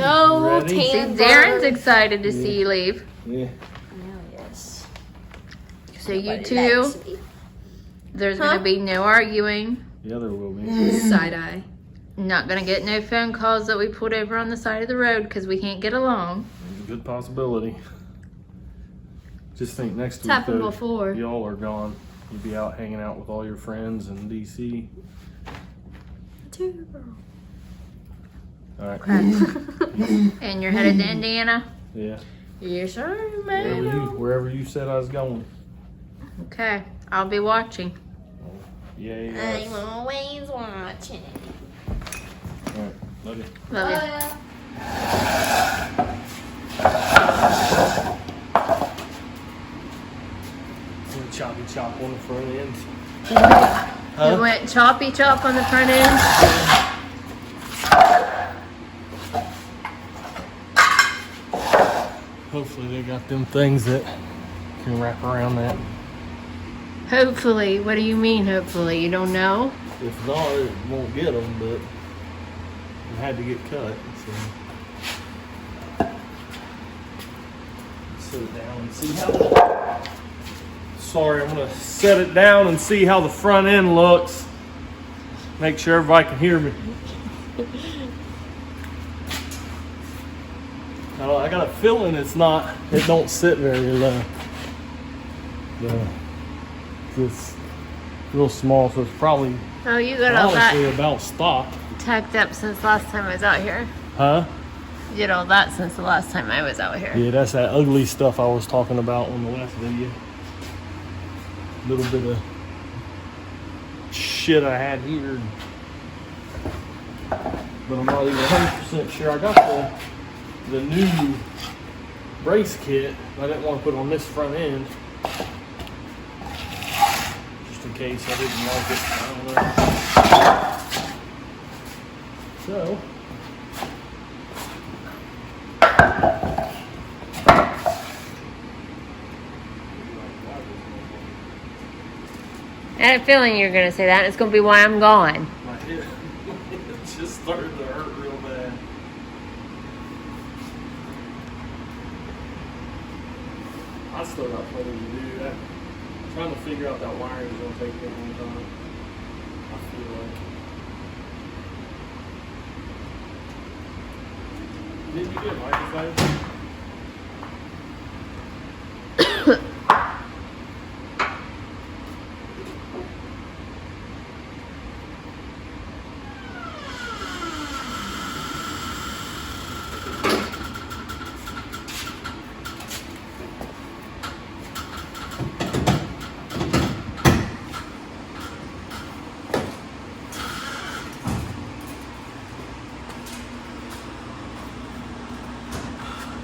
No, Ready? See, tan Darren's bird. excited to see you leave. Yeah. Yes. So you Nobody two, likes me. there's going to be no arguing. Yeah, there will be. Side eye. Not going to get no phone calls that we pulled over on the side of the road because we can't get along. Good possibility. Just think next It's week, happened though, before. y'all are gone. You'll be out hanging out with all your friends in DC. All right. And you're headed to Indiana? Yeah. Yes, sir, Wherever man. wherever you said I was going. Okay, I'll be watching. Yay. I'm always watching. All right. Love you. Love Choppy chop on the front end. you. You went choppy chop on the front end? Hopefully they got them things that can wrap around that. Hopefully. What do you mean, hopefully? You don't know? If not, it won't get them, but it had to get cut. So. Set it down and see how. Sorry, I'm gonna set it down and see how the front end looks. Make sure everybody can hear me. I got a feeling it don't sit very low. It's real small, so it's probably Oh, you got all honestly that about stock. tacked up since last time I was out here. Huh? You did all that since the last time I was out here. Yeah, that's that ugly stuff I was talking about on the last video. Little bit of shit I had here. But I'm not even 100% sure. I got the new brace kit. I didn't want to put on this front end. Just in case I didn't like it. I don't know. So. I had a feeling you were going to say that, and it's going to be why I'm gone. My head it just started to hurt real bad. I still got plenty to do. That trying to figure out that wiring is gonna take me a long time. I feel like. Did you get a microphone?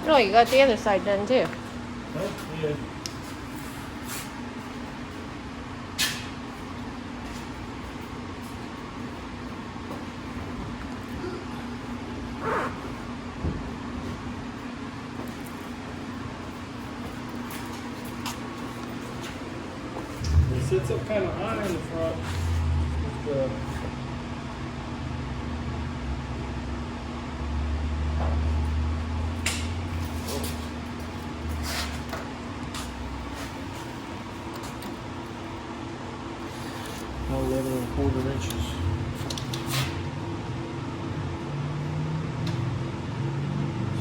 Oh, you got the other side done too. Huh? Yeah. It sits up kind of high in the front. With the 11 1/4 inches.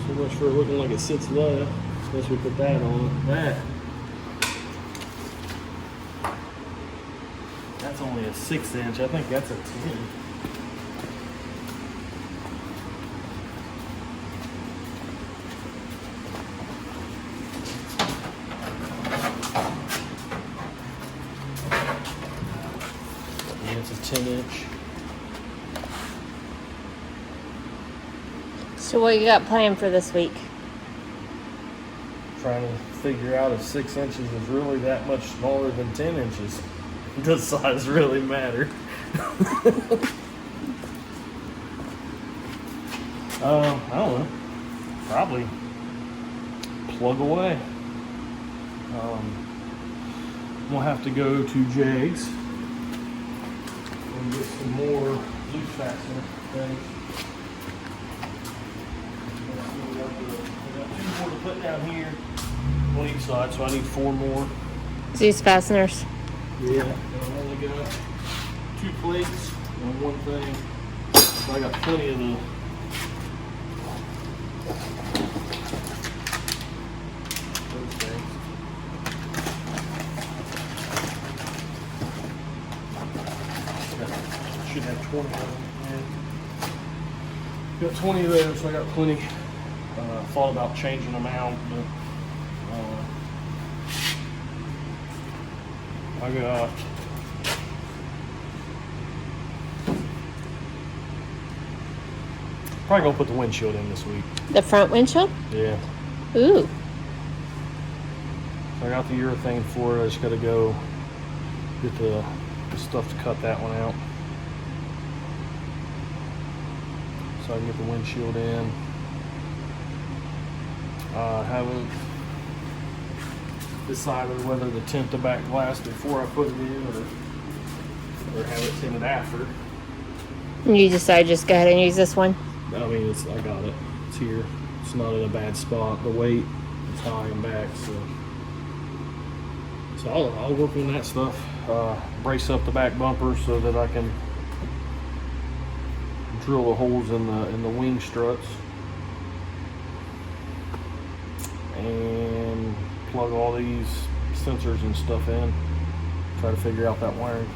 So much for it looking like it sits low. Unless we put that on. That's only a 6-inch. I think that's a 10. Yeah, it's a 10-inch. So what you got planned for this week? Trying to figure out if 6 inches is really that much smaller than 10 inches. Does size really matter? I don't know. Probably plug away. We'll have to go to Jags and get some more loose fastener things. put down here on each side, so I need 4 more. These fasteners. Yeah, and I've only got 2 plates and 1 thing. So I got plenty of the those things. Should have 20 of them. Yeah. Got 20 of those, so I got plenty. Thought about changing them out, but I got probably gonna put the windshield in this week. The front windshield? Yeah. Ooh. So I got the urethane for it. I just gotta go get the stuff to cut that one out. So I can get the windshield in. Haven't decided whether to tint the back glass before I put it in or have it tinted after. You decide just go ahead and use this one? I mean, I got it. It's here. It's not in a bad spot. The weight is high and back, so I'll work on that stuff. Brace up the back bumper so that I can drill the holes in the wing struts and plug all these sensors and stuff in. Try to figure out that wiring.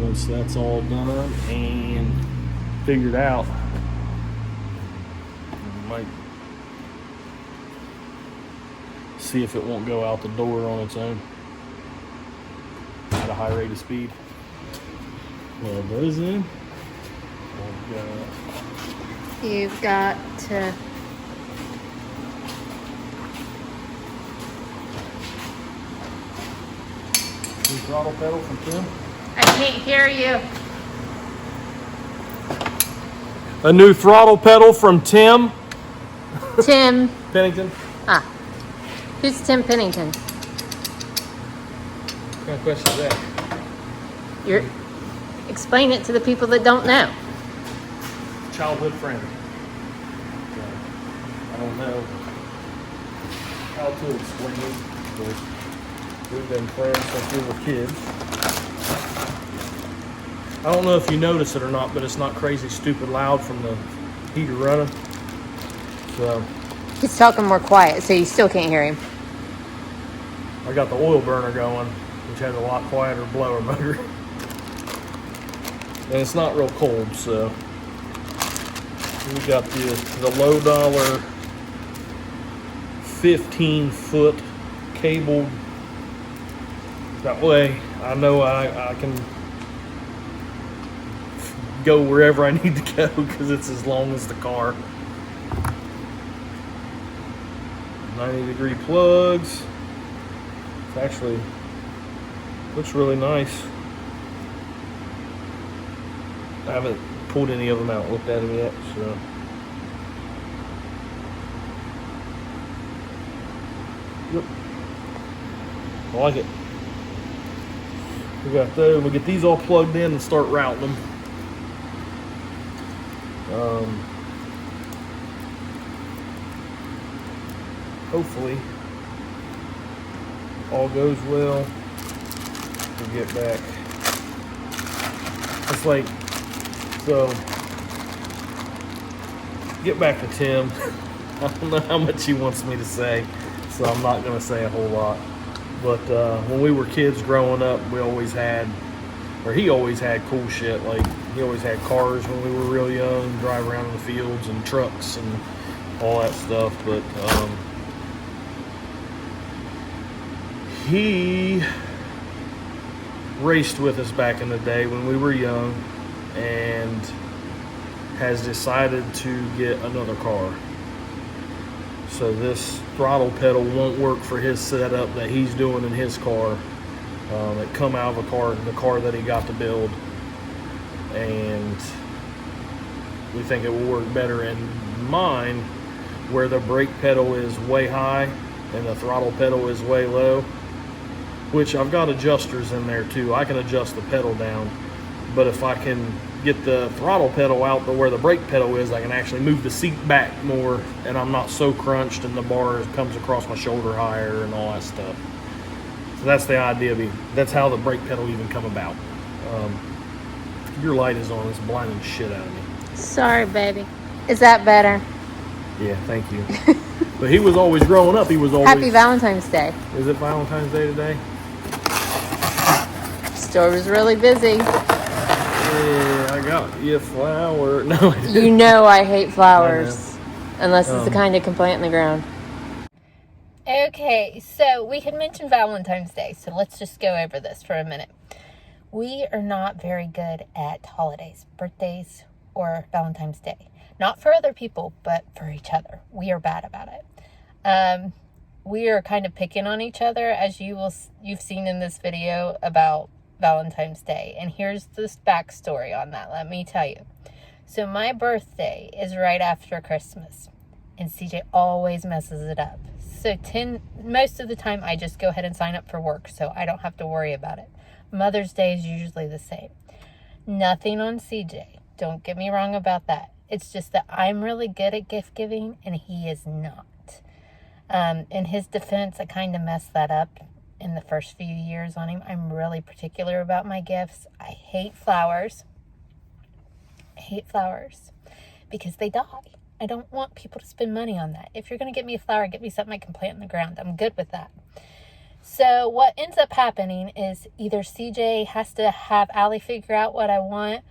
Once that's all done and figured out, I might see if it won't go out the door on its own at a high rate of speed. Well, those in. You've got to. New throttle pedal from Tim. I can't hear you. A new throttle pedal from Tim Tim. Pennington. Ah. Who's Tim Pennington? What kind of question is that? You're. Explain it to the people that don't know. Childhood friend. I don't know how to explain it, but we've been friends since we were kids. I don't know if you notice it or not, but it's not crazy stupid loud from the heater running. So He's talking more quiet, so you still can't hear him. I got the oil burner going, which has a lot quieter blower motor. And it's not real cold, so we got the low dollar 15-foot cable. That way I know I can go wherever I need to go because it's as long as the car. 90-degree plugs. It actually looks really nice. I haven't pulled any of them out, looked at them yet, so. Yep. I like it. We got those. We'll get these all plugged in and start routing them. Hopefully, all goes well. We'll get back. It's like, so, get back to Tim. I don't know how much he wants me to say, so I'm not going to say a whole lot. But when we were kids growing up, we always had, or he always had cool shit. Like, he always had cars when we were real young, drive around in the fields, and trucks and all that stuff. But he raced with us back in the day when we were young and has decided to get another car. So this throttle pedal won't work for his setup that he's doing in his car. It come out of the car that he got to build, and we think it will work better in mine, where the brake pedal is way high and the throttle pedal is way low, which I've got adjusters in there too. I can adjust the pedal down, but if I can get the throttle pedal out to where the brake pedal is, I can actually move the seat back more, and I'm not so crunched, and the bar comes across my shoulder higher and all that stuff. So that's the idea. That's how the brake pedal even come about. Your light is on. It's blinding the shit out of me. Sorry, baby. Is that better? Yeah, thank you. But he was always growing up. He was always. Happy Valentine's Day. Is it Valentine's Day today? Store was really busy. Yeah, I got you a flower. No, you know I hate flowers. Unless it's the kind that can plant in the ground. Okay, so we had mentioned Valentine's Day, so let's just go over this for a minute. We are not very good at holidays, birthdays, or Valentine's Day. Not for other people, but for each other. We are bad about it. We are kind of picking on each other, as you've seen in this video about Valentine's Day. And here's this backstory on that, let me tell you. So my birthday is right after Christmas, and CJ always messes it up. So most of the time I just go ahead and sign up for work, so I don't have to worry about it. Mother's Day is usually the same. Nothing on CJ. Don't get me wrong about that. It's just that I'm really good at gift giving and he is not. In his defense, I kind of messed that up in the first few years on him. I'm really particular about my gifts. I hate flowers. Because they die. I don't want people to spend money on that. If you're going to get me a flower, get me something I can plant in the ground. I'm good with that. So what ends up happening is either CJ has to have Allie figure out what I want,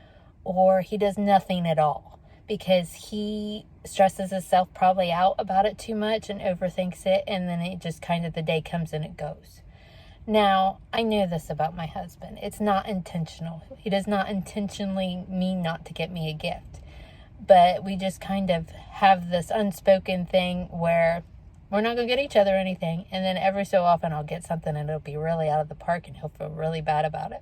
or he does nothing at all because he stresses himself probably out about it too much and overthinks it, and then it just kind of the day comes and it goes. Now, I know this about my husband. It's not intentional. He does not intentionally mean not to get me a gift. But we just kind of have this unspoken thing where we're not going to get each other anything. And then every so often I'll get something and it'll be really out of the park and he'll feel really bad about it.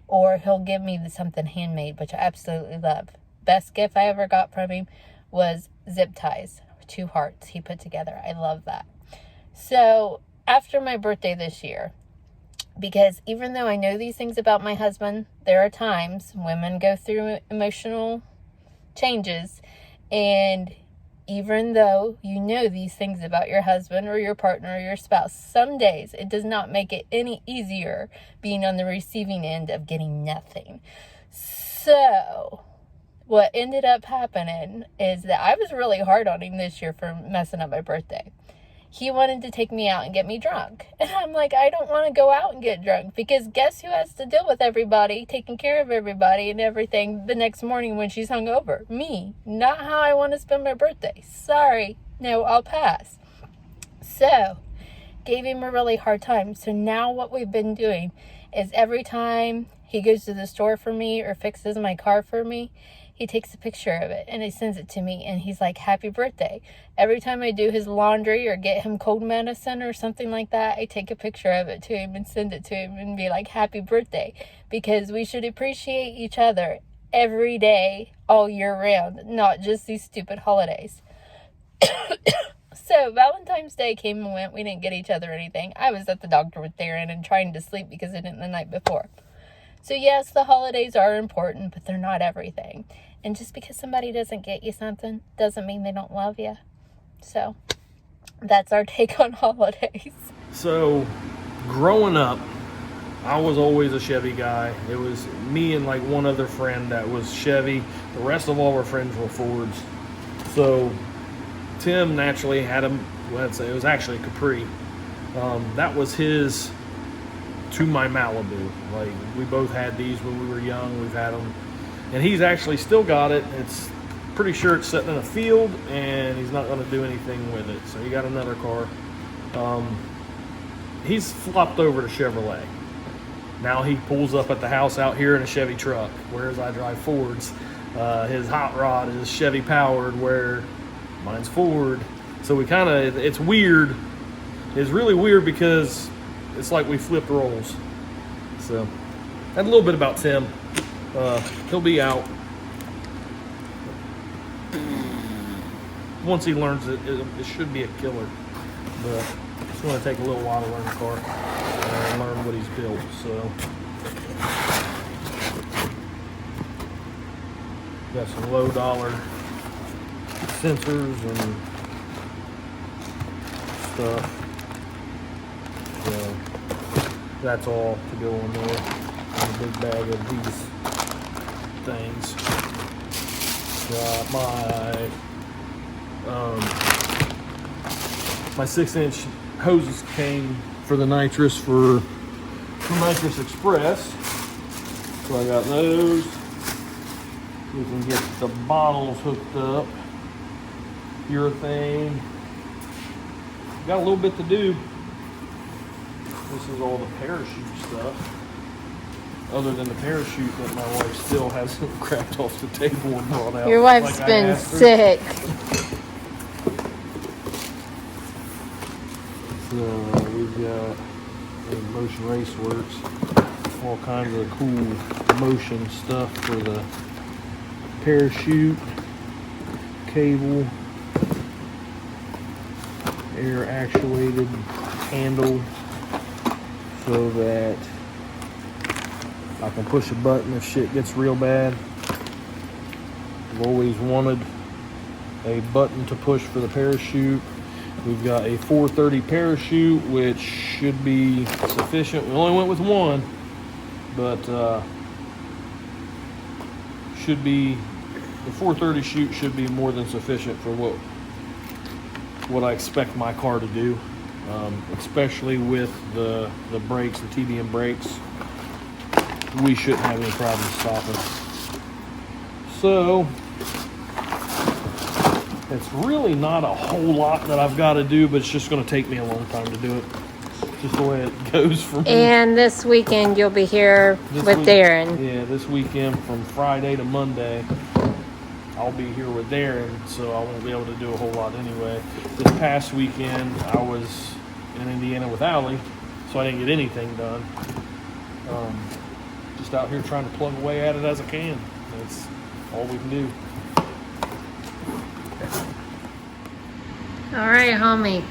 Or he'll give me something handmade, which I absolutely love. Best gift I ever got from him was zip ties. 2 hearts he put together. I love that. So after my birthday this year, because even though I know these things about my husband, there are times women go through emotional changes, and even though you know these things about your husband or your partner or your spouse, some days it does not make it any easier being on the receiving end of getting nothing. So what ended up happening is that I was really hard on him this year for messing up my birthday. He wanted to take me out and get me drunk. And I'm like, I don't want to go out and get drunk, because guess who has to deal with everybody, taking care of everybody and everything the next morning when she's hungover? Me. Not how I want to spend my birthday. Sorry. No, I'll pass. So, gave him a really hard time. So now what we've been doing is every time he goes to the store for me or fixes my car for me, he takes a picture of it and he sends it to me, and he's like, happy birthday. Every time I do his laundry or get him cold medicine or something like that, I take a picture of it to him and send it to him and be like, happy birthday. Because we should appreciate each other every day, all year round, not just these stupid holidays. So Valentine's Day came and went. We didn't get each other anything. I was at the doctor with Darren and trying to sleep because I didn't the night before. So yes, the holidays are important, but they're not everything. And just because somebody doesn't get you something doesn't mean they don't love you. So that's our take on holidays. So growing up, I was always a Chevy guy. It was me and like one other friend that was Chevy. The rest of all our friends were Fords. So Tim naturally had him, let's say it was actually a Capri. That was his to my Malibu. Like, we both had these when we were young. We've had them, and he's actually still got it. It's pretty sure it's sitting in a field, and he's not going to do anything with it. So he got another car. He's flopped over to Chevrolet. Now he pulls up at the house out here in a Chevy truck, whereas I drive Fords. His hot rod is Chevy powered, where mine's Ford. So we kind of, it's weird. It's really weird because it's like we flipped roles. So, and a little bit about Tim. He'll be out. Once he learns it, it should be a killer. But it's going to take a little while to learn the car and learn what he's built. So, Got some low dollar sensors and stuff. So that's all to go in there. And a big bag of these things. My 6-inch hoses came for the Nitrous from Nitrous Express. So I got those. We can get the bottles hooked up. Urethane. Got a little bit to do. This is all the parachute stuff. Other than the parachute that my wife still hasn't cracked off the table and brought out. Your wife's like been sick. So we've got Motion Race Works, all kinds of cool motion stuff for the parachute, cable, air actuated handle so that I can push a button if shit gets real bad. I've always wanted a button to push for the parachute. We've got a 430 parachute, which should be sufficient. We only went with one, but should be, the 430 chute should be more than sufficient for what I expect my car to do, especially with the brakes, the TBM brakes. We shouldn't have any problems stopping. So it's really not a whole lot that I've got to do, but it's just going to take me a long time to do it. Just the way it goes for me. And this weekend you'll be here with Darren. Yeah, this weekend from Friday to Monday, I'll be here with Darren, so I won't be able to do a whole lot anyway. This past weekend, I was in Indiana with Allie, so I didn't get anything done. Just out here trying to plug away at it as I can. That's all we can do. All right, homie.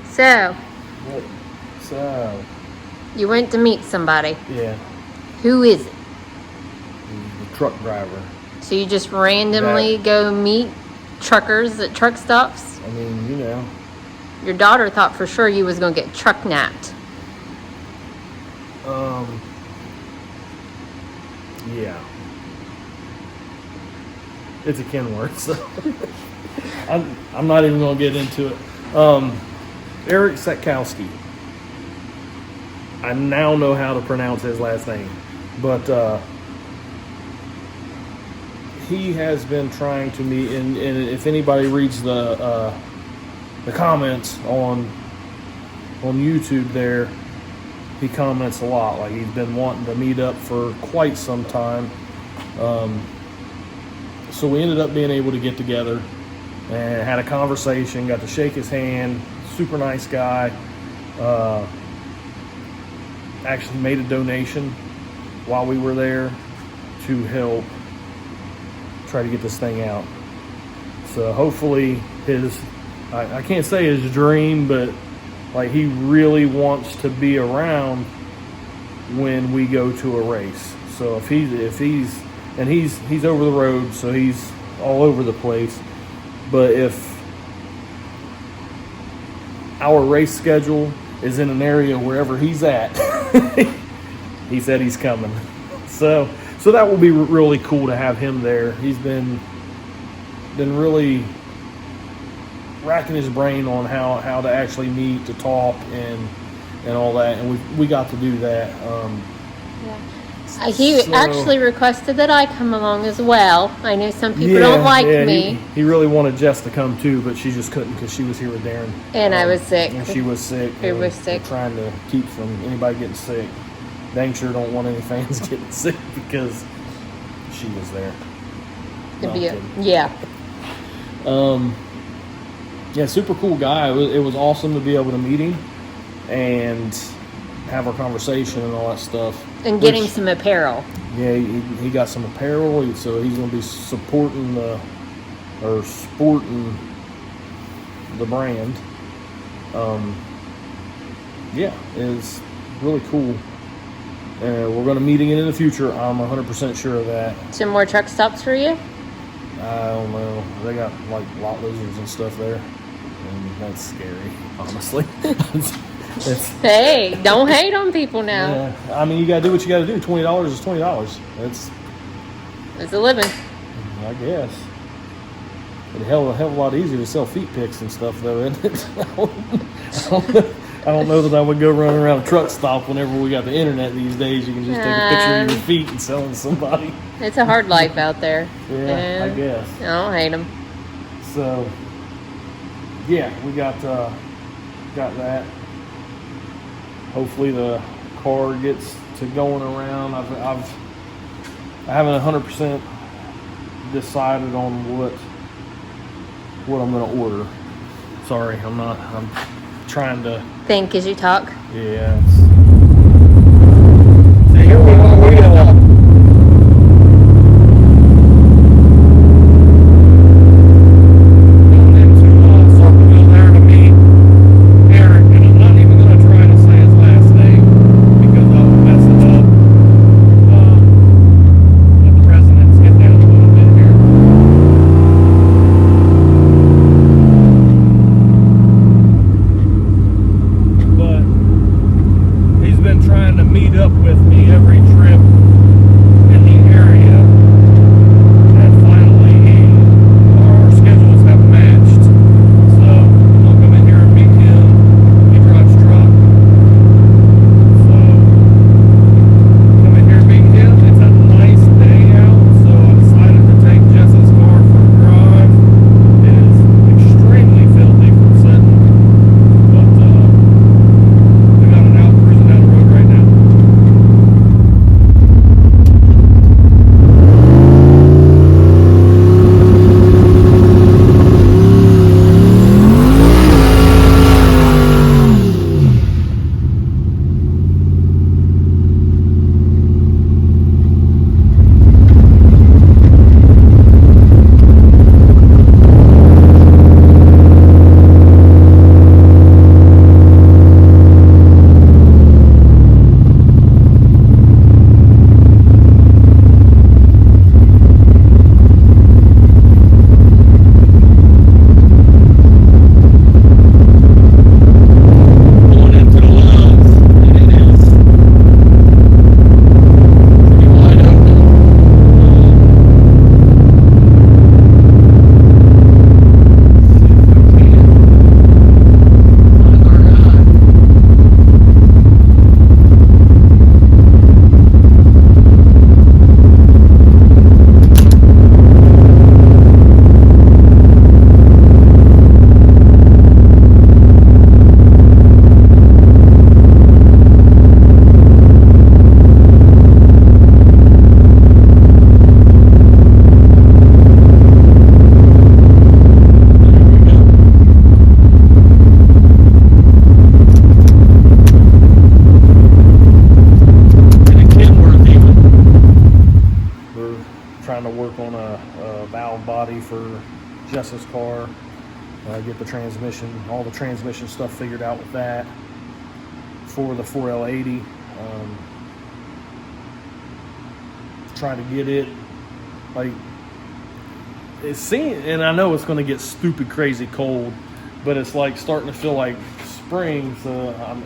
So, you went to meet somebody. Yeah, Who is it? the truck driver. So you just randomly go meet truckers at truck stops? I mean, you know. Your daughter thought for sure you was going to get truck napped. Yeah. It's a Ken word, so I'm not even gonna get into it. Eric Setkowski. I now know how to pronounce his last name, but he has been trying to meet. And if anybody reads the comments on YouTube, there he comments a lot. Like he's been wanting to meet up for quite some time. So we ended up being able to get together and had a conversation, got to shake his hand, super nice guy. Actually made a donation while we were there to help try to get this thing out. So hopefully I can't say his dream, but like he really wants to be around when we go to a race. So if he's over the road, so he's all over the place. But if our race schedule is in an area wherever he's at, he said he's coming. So that will be really cool to have him there. He's been really racking his brain on how to actually meet, to talk, and all that, and we got to do that. He actually requested that I come along as well. I know some people don't like me. He really wanted Jess to come too, but she just couldn't because she was here with Darren. And I was sick. And she was sick. Was sick. We're trying to keep from anybody getting sick. Dang sure don't want any fans getting sick because she was there. Yeah, super cool guy. It was awesome to be able to meet him and have our conversation and all that stuff. And getting some apparel. Yeah, he got some apparel, so he's going to be sporting the brand. It's really cool. We're going to meet again in the future. I'm 100% sure of that. Some more truck stops for you? I don't know. They got like lot lizards and stuff there, and that's scary, honestly. it's, Hey, don't hate on people now. yeah, I mean, you gotta do what you gotta do. $20 is $20. It's a living. I guess. It's a hell of a lot easier to sell feet pics and stuff, though, isn't it? I don't know that I would go running around a truck stop whenever we got the internet these days. You can just take a picture of your feet and sell them to somebody. It's a hard life out there. Yeah, I guess. I don't hate them. So, yeah, we got that. Hopefully the car gets to going around. I haven't 100% decided on what I'm going to order. Sorry, I'm trying to Think as you talk. Yeah. So here we are. Going into Circleville there to meet Eric, and I'm not even going to try to say his last name because I'll mess it up. Let the residents get down a little bit here. But he's been trying to meet up with me every trip in the area, and finally our schedules have matched. So I'll come in here and meet him. He drives truck, so come in here and meet him. It's a nice day out, so I decided to take Jess's car for a drive. It is extremely filthy from sitting, but we got it out cruising down the road right now. Going into the lines, and it is pretty wide open. See if I can find our guy. And in Kenworth even, we're trying to work on a valve body for Jess's car, get the transmission, all the transmission stuff figured out with that for the 4L80. Trying to get it, like, it's seen, and I know it's going to get stupid crazy cold, but it's like starting to feel like spring, so I'm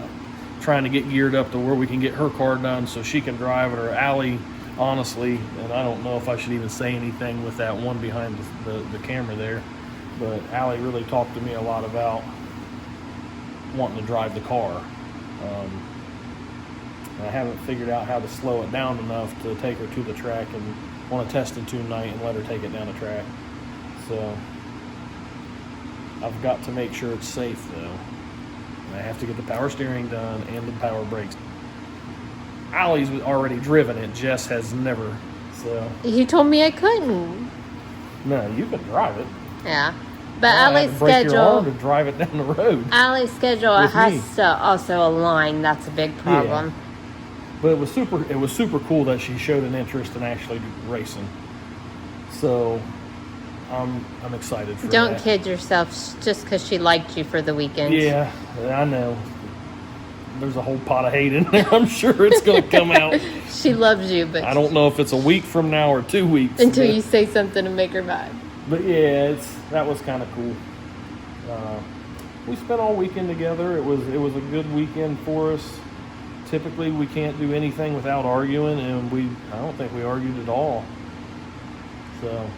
trying to get geared up to where we can get her car done so she can drive it, or Allie, honestly, and I don't know if I should even say anything with that one behind the camera there, but Allie really talked to me a lot about wanting to drive the car. I haven't figured out how to slow it down enough to take her to the track, and want to test it tonight and let her take it down the track. So I've got to make sure it's safe though. And I have to get the power steering done and the power brakes. Allie's already driven it. Jess has never. So You told me I couldn't. no, you can drive it. Yeah. But I Allie's have to break your arm schedule, to drive it down the road. Allie's schedule With has me. to also align. That's a big problem. But it was super cool that she showed an interest in actually racing. So I'm excited for Don't that. kid yourself just because she liked you for the weekend. Yeah, I know. There's a whole pot of hate in there. I'm sure it's going to come out. She loves you, but I don't know if it's a week from now or 2 weeks. until but you say something to make her mad. But yeah, that was kind of cool. We spent all weekend together. It was a good weekend for us. Typically, we can't do anything without arguing, and I don't think we argued at all. So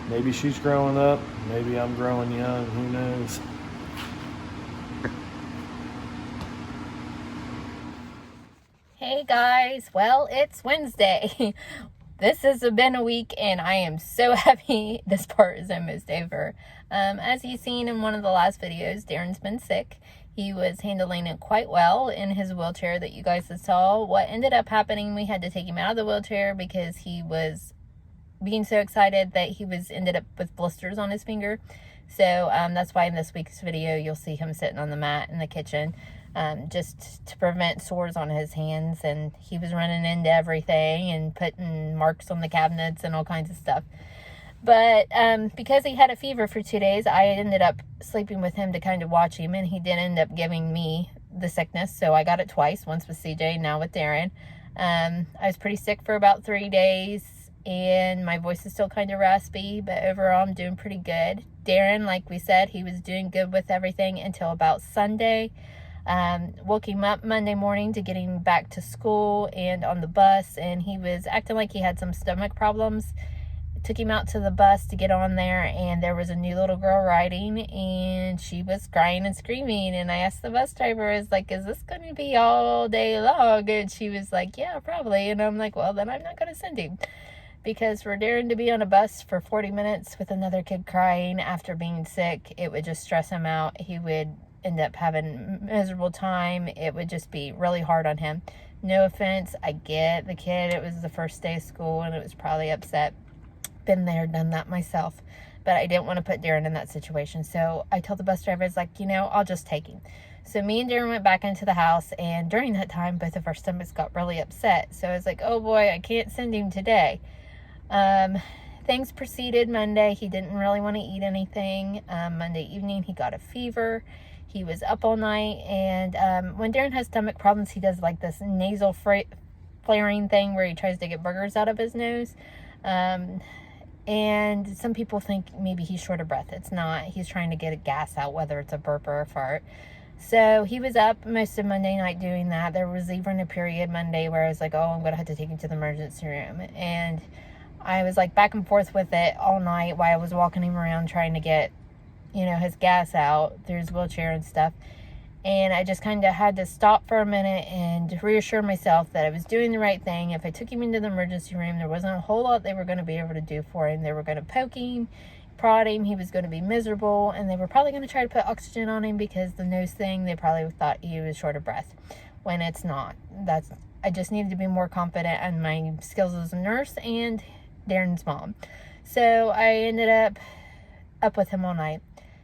maybe she's growing up, maybe I'm growing young. Who knows? Hey guys, well, it's Wednesday. This has been a week, and I am so happy this part is almost over. As you've seen in one of the last videos, Darren's been sick. He was handling it quite well in his wheelchair that you guys saw. What ended up happening, we had to take him out of the wheelchair because he was being so excited that he ended up with blisters on his finger. So that's why in this week's video, you'll see him sitting on the mat in the kitchen. Just to prevent sores on his hands, and he was running into everything and putting marks on the cabinets and all kinds of stuff. But because he had a fever for 2 days, I ended up sleeping with him to kind of watch him, and he did end up giving me the sickness. So I got it twice, once with CJ, now with Darren. I was pretty sick for about 3 days, and my voice is still kind of raspy, but overall I'm doing pretty good. Darren, like we said, he was doing good with everything until about Sunday. Woke him up Monday morning to get him back to school and on the bus, and he was acting like he had some stomach problems. Took him out to the bus to get on there, and there was a new little girl riding, and she was crying and screaming, and I asked the bus driver, is this going to be all day long? And she was like, yeah, probably. And I'm like, well, then I'm not going to send him, because for Darren to be on a bus for 40 minutes with another kid crying after being sick, it would just stress him out. He would end up having a miserable time. It would just be really hard on him. No offense, I get the kid. It was the first day of school, and it was probably upset. Been there, done that myself. But I didn't want to put Darren in that situation. So I told the bus driver, I'll just take him. So me and Darren went back into the house, and during that time, both of our stomachs got really upset. So I was like, oh boy, I can't send him today. Things proceeded Monday. He didn't really want to eat anything. Monday evening, he got a fever. He was up all night, and when Darren has stomach problems, he does this nasal flaring thing where he tries to get boogers out of his nose. And some people think maybe he's short of breath. It's not. He's trying to get a gas out, whether it's a burp or a fart. So he was up most of Monday night doing that. There was even a period Monday where I was like, oh, I'm going to have to take him to the emergency room. And I was back and forth with it all night while I was walking him around trying to get his gas out through his wheelchair and stuff. And I just kind of had to stop for a minute and reassure myself that I was doing the right thing. If I took him into the emergency room, there wasn't a whole lot they were going to be able to do for him. They were going to poke him, prod him, he was going to be miserable, and they were probably going to try to put oxygen on him because the nose thing, they probably thought he was short of breath, when it's not. I just needed to be more confident in my skills as a nurse and Darren's mom. So I ended up with him all night.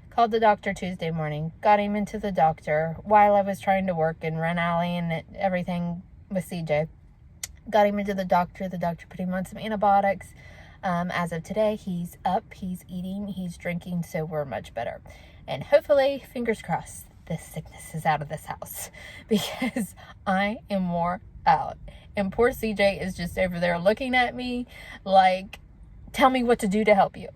Called the doctor Tuesday morning, got him into the doctor while I was trying to work and run Allie and everything with CJ. Got him into the doctor. The doctor put him on some antibiotics. As of today, he's up, he's eating, he's drinking, so we're much better. And hopefully, fingers crossed, this sickness is out of this house, because I am wore out. And poor CJ is just over there looking at me like, tell me what to do to help you.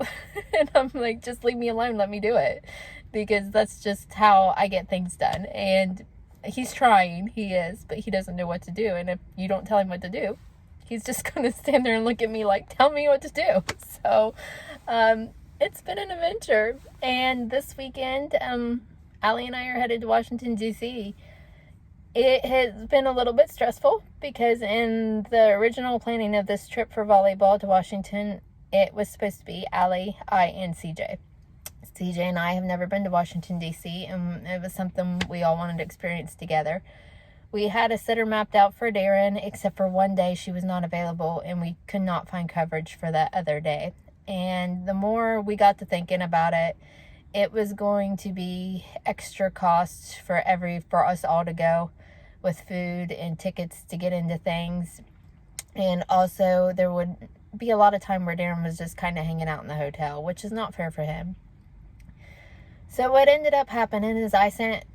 And I'm like, just leave me alone, let me do it, because that's just how I get things done. And he's trying, he is, but he doesn't know what to do. And if you don't tell him what to do, he's just gonna stand there and look at me like, tell me what to do. So it's been an adventure. And this weekend, Allie and I are headed to Washington, D.C. It has been a little bit stressful, because in the original planning of this trip for volleyball to Washington, it was supposed to be Allie, I, and CJ. CJ and I have never been to Washington, D.C., and it was something we all wanted to experience together. We had a sitter mapped out for Darren, except for one day she was not available, and we could not find coverage for that other day. And the more we got to thinking about it, it was going to be extra costs for us all to go, with food and tickets to get into things. And also there would be a lot of time where Darren was just kind of hanging out in the hotel, which is not fair for him. So what ended up happening is I sent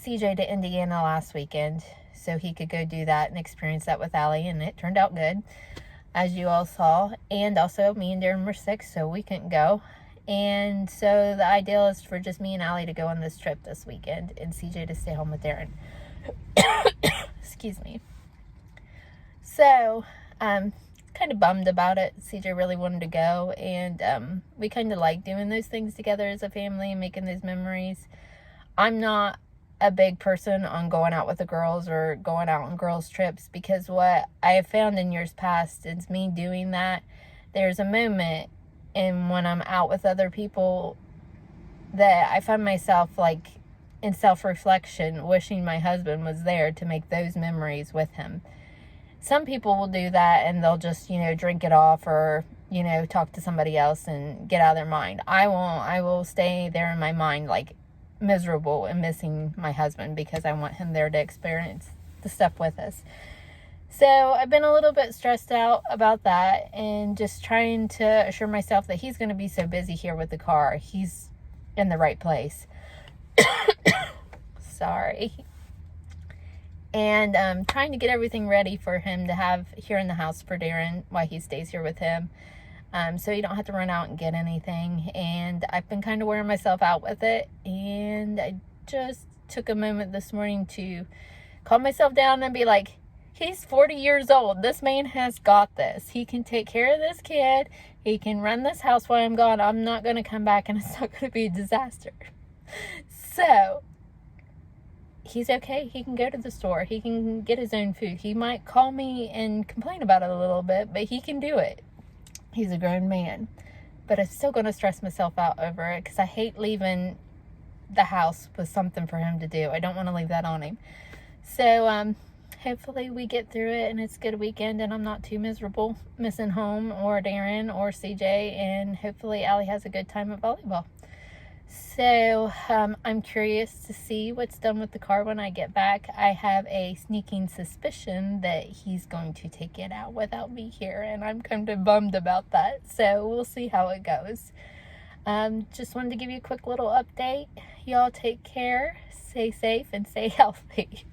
CJ to Indiana last weekend so he could go do that and experience that with Allie, and it turned out good. as you all saw. And also, me and Darren were sick, so we couldn't go. And so the ideal is for just me and Allie to go on this trip this weekend, and CJ to stay home with Darren. Excuse me. So, kind of bummed about it. CJ really wanted to go, and we kind of like doing those things together as a family and making those memories. I'm not a big person on going out with the girls or going out on girls' trips, because what I have found in years past is me doing that, there's a moment and when I'm out with other people that I find myself like in self-reflection wishing my husband was there to make those memories with him. Some people will do that and they'll just, drink it off or, talk to somebody else and get out of their mind. I won't. I will stay there in my mind, like, miserable and missing my husband, because I want him there to experience the stuff with us. So I've been a little bit stressed out about that and just trying to assure myself that he's going to be so busy here with the car. He's in the right place. Sorry. And trying to get everything ready for him to have here in the house for Darren while he stays here with him. So you don't have to run out and get anything. And I've been kind of wearing myself out with it. And I just took a moment this morning to calm myself down and be like, he's 40 years old. This man has got this. He can take care of this kid. He can run this house while I'm gone. I'm not going to come back and it's not going to be a disaster. So he's okay. He can go to the store. He can get his own food. He might call me and complain about it a little bit, but he can do it. He's a grown man. But I'm still going to stress myself out over it because I hate leaving the house with something for him to do. I don't want to leave that on him. So, hopefully we get through it and it's a good weekend and I'm not too miserable missing home or Darren or CJ, and hopefully Allie has a good time at volleyball. So, I'm curious to see what's done with the car when I get back. I have a sneaking suspicion that he's going to take it out without me here, and I'm kind of bummed about that. So, we'll see how it goes. Just wanted to give you a quick little update. Y'all take care, stay safe, and stay healthy.